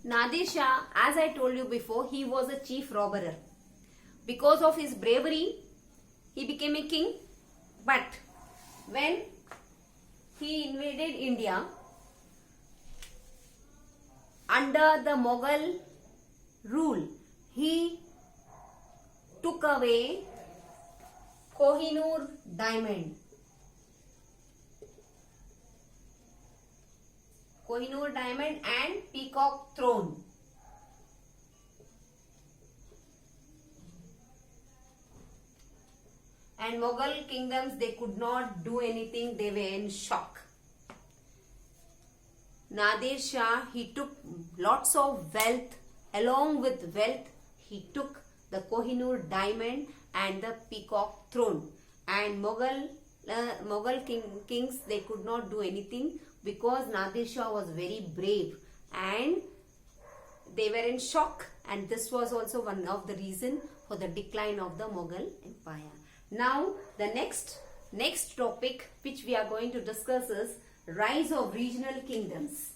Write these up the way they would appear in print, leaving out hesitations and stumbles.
Nadir Shah, as I told you before, he was a chief robber. Because of his bravery, he became a king. But when he invaded India under the Mughal rule, he took away Kohinoor diamond. Kohinoor diamond and peacock throne. And Mughal kingdoms, they could not do anything, they were in shock. Nadir Shah, he took lots of wealth. Along with wealth, he took the Kohinoor diamond and the peacock throne. And Mughal kings, they could not do anything because Nadir Shah was very brave and they were in shock, and this was also one of the reasons for the decline of the Mughal Empire. Now the next topic which we are going to discuss is rise of regional kingdoms.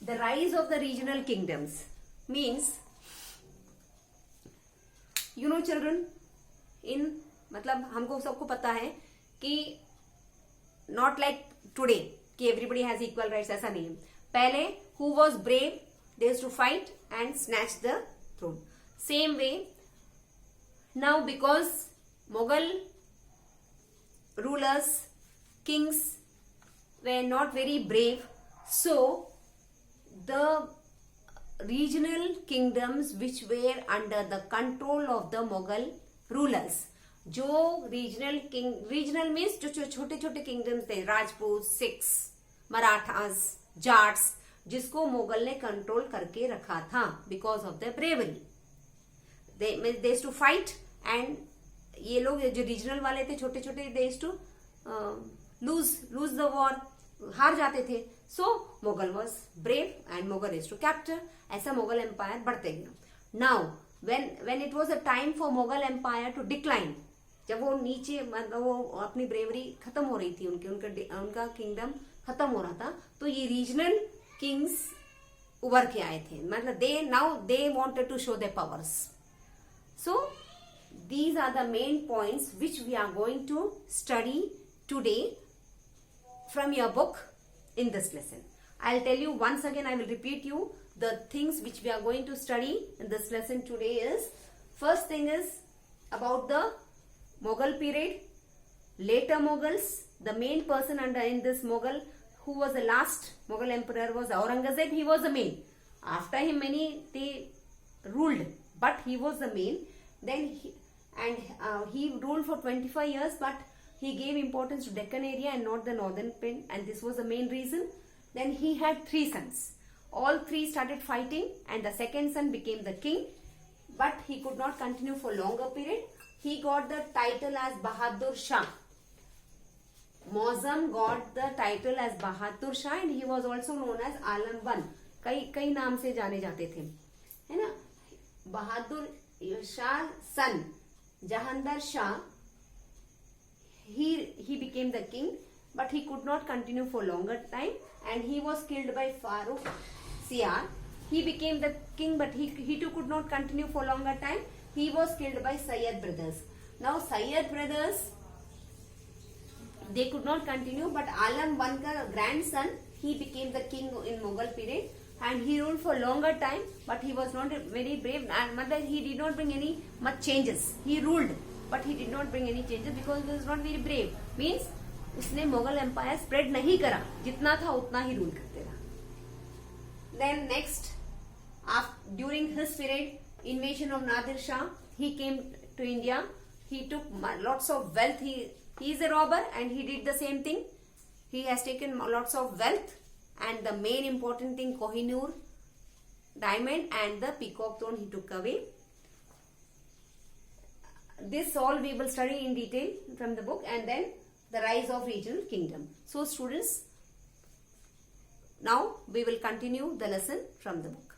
The rise of the regional kingdoms means, you know children, in मतलब हमको सबको पता है कि not like today कि everybody has equal rights, ऐसा नहीं है. पहले who was brave, they used to fight and snatch the throne. Same way now, because Mughal rulers, kings were not very brave, so the regional kingdoms which were under the control of the Mughal rulers, जो regional means जो छोटे छोटे kingdoms थे, Rajput, Sikhs, Marathas, Jats, जिसको मुगल ने control करके रखा था because of their bravery. They used to fight, and ये लोग जो रीजनल वाले थे छोटे छोटे, they used to lose the war, हार जाते थे. So Mughal was brave and Mughal used to capture. ऐसा Mughal empire बढ़ते गया. Now when it was a time for Mughal empire to decline, जब वो नीचे मतलब वो अपनी ब्रेवरी खत्म हो रही थी, उनका किंगडम खत्म हो रहा था, तो ये रीजनल किंग्स उभर के आए थे. मतलब they wanted to show their powers. So these are the main points which we are going to study today from your book in this lesson. I'll tell you once again, I will repeat you the things which we are going to study in this lesson today is, first thing is about the Mughal period, later Mughals. The main person in this Mughal, who was the last Mughal emperor, was Aurangzeb. He was the main. After him many they ruled, but he was the main. Then he ruled for 25 years, but he gave importance to Deccan area and not the northern pen, and this was the main reason. Then he had 3 sons. All 3 started fighting, and the second son became the king, but he could not continue for longer period. He got the title as Bahadur Shah. Mozam got the title as Bahadur Shah, and he was also known as Alam I. कई नाम से जाने जाते थे, है ना. Bahadur Shah son Jahandar Shah, he became the king, but he could not continue for longer time, and he was killed by Farooq Siyar. He became the king, but he too could not continue for longer time. He was killed by Sayyid brothers. Now Sayyid brothers, they could not continue, but Alam I ka grandson, he became the king in Mughal period, and he ruled for longer time, but he was not very brave, and he did not bring any much changes. He ruled, but he did not bring any changes because he was not very brave. Means उसने Mughal empire spread नहीं करा, जितना था उतना ही rule करते रहा. Then next, during his period, invasion of Nadir Shah, he came to India. He took lots of wealth. He is a robber, and he did the same thing. He has taken lots of wealth, and the main important thing, Kohinoor diamond and the peacock throne, he took away. This all we will study in detail from the book, and then the rise of regional kingdom. So students, now we will continue the lesson from the book.